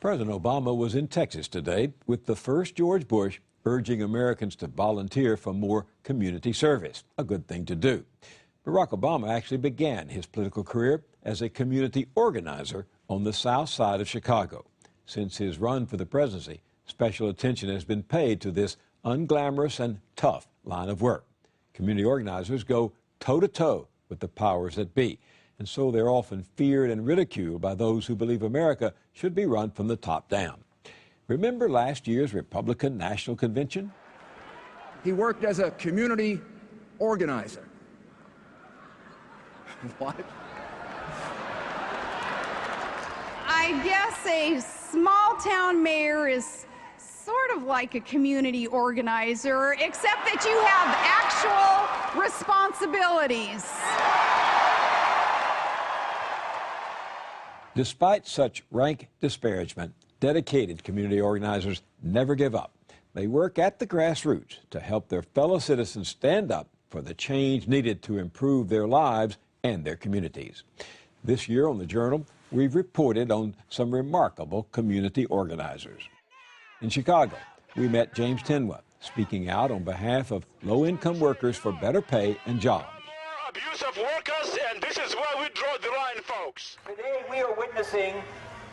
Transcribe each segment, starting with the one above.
President Obama was in Texas today with the first George Bush urging Americans to volunteer for more community service, a good thing to do. Barack Obama actually began his political career as a community organizer on the south side of Chicago. Since his run for the presidency, special attention has been paid to this unglamorous and tough line of work. Community organizers go toe-to-toe with the powers that be, and so they're often feared and ridiculed by those who believe America should be run from the top down. Remember last year's Republican National Convention? He worked as a community organizer. What? I guess a small-town mayor is sort of like a community organizer, except that you have actual responsibilities. Despite such rank disparagement, dedicated community organizers never give up. They work at the grassroots to help their fellow citizens stand up for the change needed to improve their lives and their communities. This year on the Journal, we've reported on some remarkable community organizers. In Chicago, we met James Tenwa, speaking out on behalf of low-income workers for better pay and jobs. Abuse of workers, and this is where we draw the line, folks. Today we are witnessing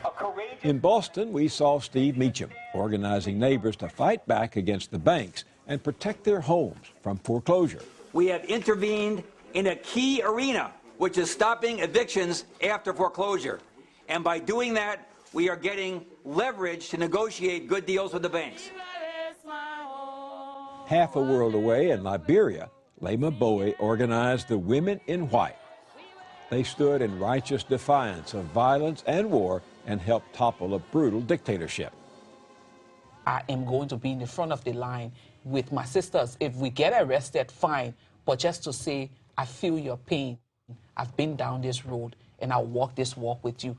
a courageous... In Boston, we saw Steve Meacham organizing neighbors to fight back against the banks and protect their homes from foreclosure. We have intervened in a key arena, which is stopping evictions after foreclosure. And by doing that, we are getting leverage to negotiate good deals with the banks. Half a world away in Liberia, Lema Bowie organized the Women in White. They stood in righteous defiance of violence and war and helped topple a brutal dictatorship. I am going to be in the front of the line with my sisters. If we get arrested, fine, but just to say, I feel your pain. I've been down this road and I'll walk this walk with you.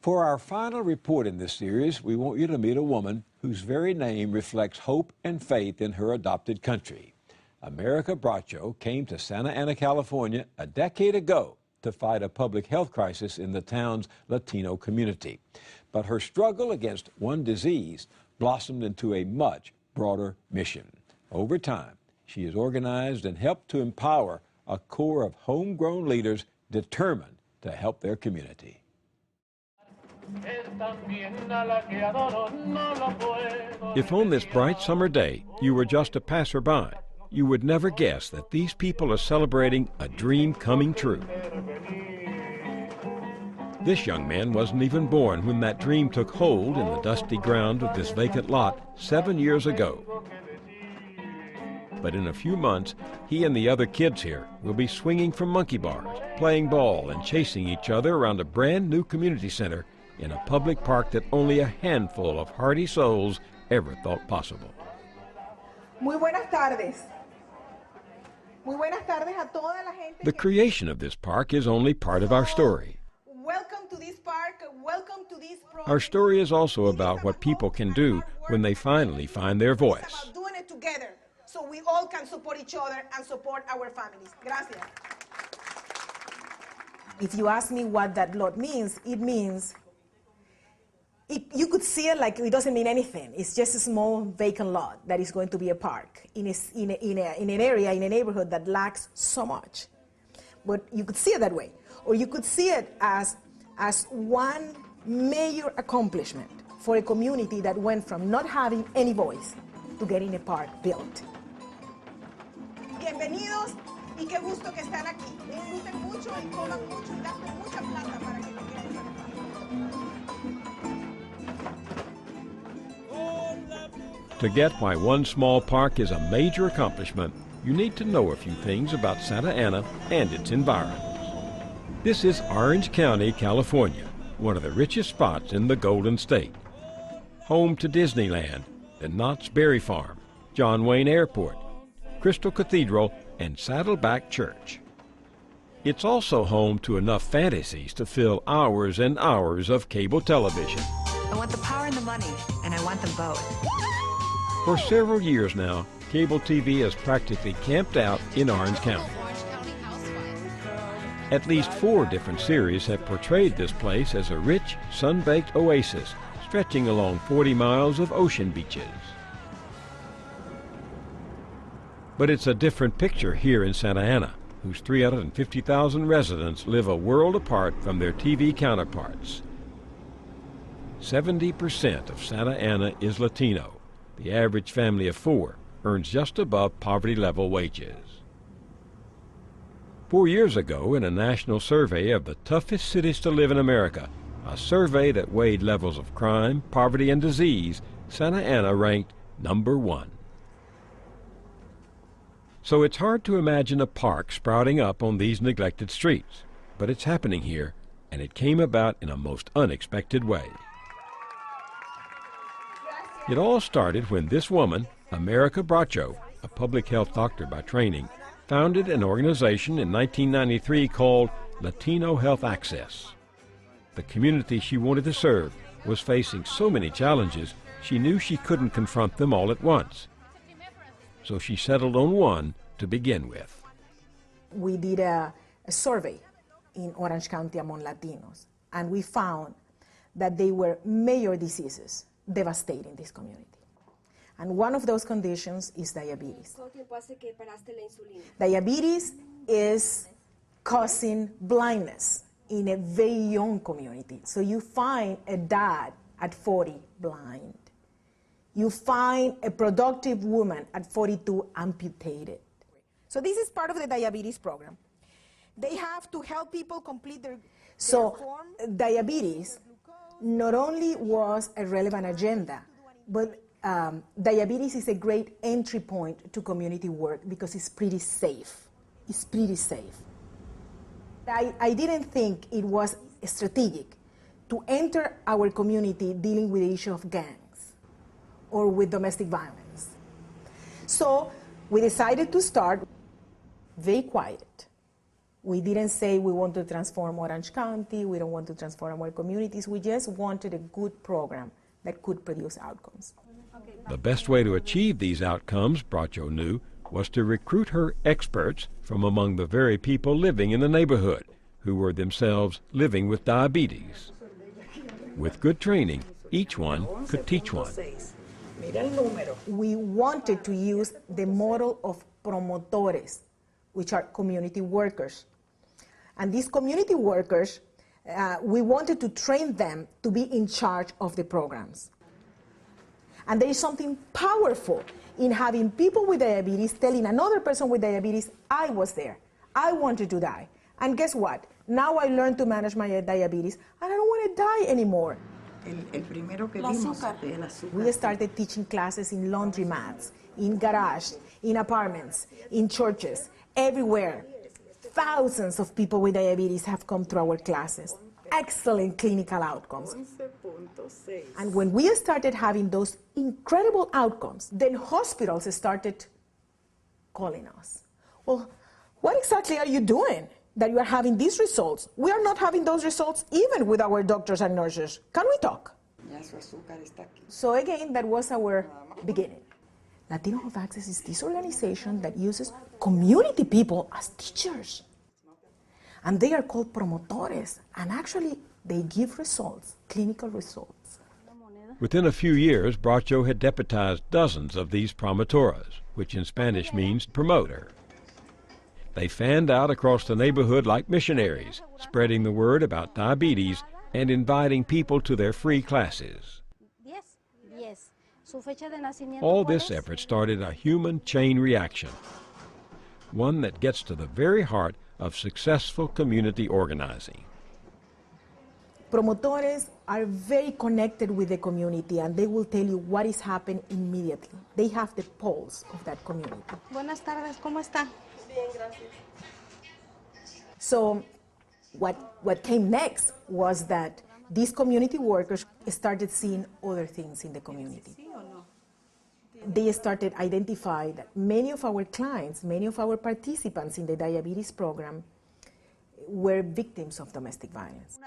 For our final report in this series, we want you to meet a woman whose very name reflects hope and faith in her adopted country. America Bracho came to Santa Ana, California a decade ago to fight a public health crisis in the town's Latino community. But her struggle against one disease blossomed into a much broader mission. Over time, she has organized and helped to empower a core of homegrown leaders determined to help their community. If on this bright summer day you were just a passerby, you would never guess that these people are celebrating a dream coming true. This young man wasn't even born when that dream took hold in the dusty ground of this vacant lot 7 years ago. But in a few months, he and the other kids here will be swinging from monkey bars, playing ball and chasing each other around a brand new community center in a public park that only a handful of hardy souls ever thought possible. Muy buenas tardes. Muy buenas tardes a toda la gente. The creation of this park is only part of our story. Welcome to this park. Welcome to this project. Our story is also about what people can do when they finally find their voice. It's about doing it together so we all can support each other and support our families. Gracias. If you ask me what that lot means, it means you could see it like it doesn't mean anything. It's just a small vacant lot that is going to be a park in an area, in a neighborhood that lacks so much. But you could see it that way. Or you could see it as one major accomplishment for a community that went from not having any voice to getting a park built. Bienvenidos y qué gusto que están aquí. Disfruten mucho y coman mucho y gasten mucha plata para que quieran usar el parque. To get why one small park is a major accomplishment, you need to know a few things about Santa Ana and its environs. This is Orange County, California, one of the richest spots in the Golden State. Home to Disneyland, the Knott's Berry Farm, John Wayne Airport, Crystal Cathedral, and Saddleback Church. It's also home to enough fantasies to fill hours and hours of cable television. I want the power and the money, and I want them both. For several years now, cable TV has practically camped out in Orange County. At least 4 different series have portrayed this place as a rich, sun-baked oasis stretching along 40 miles of ocean beaches. But it's a different picture here in Santa Ana, whose 350,000 residents live a world apart from their TV counterparts. 70% of Santa Ana is Latino. The average family of 4 earns just above poverty-level wages. 4 years ago, in a national survey of the toughest cities to live in America, a survey that weighed levels of crime, poverty, and disease, Santa Ana ranked #1. So it's hard to imagine a park sprouting up on these neglected streets, but it's happening here, and it came about in a most unexpected way. It all started when this woman, America Bracho, a public health doctor by training, founded an organization in 1993 called Latino Health Access. The community she wanted to serve was facing so many challenges, she knew she couldn't confront them all at once. So she settled on one to begin with. We did a survey in Orange County among Latinos, and we found that they were major diseases devastating this community. And one of those conditions is diabetes. Diabetes is causing blindness in a very young community. So you find a dad at 40 blind. You find a productive woman at 42 amputated. So this is part of the diabetes program. They have to help people complete their form. Diabetes not only was a relevant agenda, but diabetes is a great entry point to community work because it's pretty safe. It's pretty safe. I didn't think it was strategic to enter our community dealing with the issue of gangs or with domestic violence. So we decided to start very quiet. We didn't say we want to transform Orange County, we don't want to transform our communities, we just wanted a good program that could produce outcomes. The best way to achieve these outcomes, Bracho knew, was to recruit her experts from among the very people living in the neighborhood, who were themselves living with diabetes. With good training, each one could teach one. We wanted to use the model of promotores, which are community workers. And these community workers, we wanted to train them to be in charge of the programs. And there is something powerful in having people with diabetes telling another person with diabetes, I was there, I wanted to die. And guess what? Now I learned to manage my diabetes, and I don't want to die anymore. We started teaching classes in laundromats, in garages, in apartments, in churches, everywhere. Thousands of people with diabetes have come through our classes. Excellent clinical outcomes. And when we started having those incredible outcomes, then hospitals started calling us. Well, what exactly are you doing that you are having these results? We are not having those results even with our doctors and nurses. Can we talk? So again, that was our beginning. Latino Health Access is this organization that uses community people as teachers. And they are called promotores, and actually they give results, clinical results. Within a few years, Bracho had deputized dozens of these promotoras, which in Spanish means promoter. They fanned out across the neighborhood like missionaries, spreading the word about diabetes and inviting people to their free classes. All this effort started a human chain reaction, one that gets to the very heart of successful community organizing. Promotores are very connected with the community, and they will tell you what is happening immediately. They have the pulse of that community. Buenas tardes, ¿cómo está? Bien, gracias. So what came next was that these community workers started seeing other things in the community. They started identifying that many of our clients, many of our participants in the diabetes program were victims of domestic violence.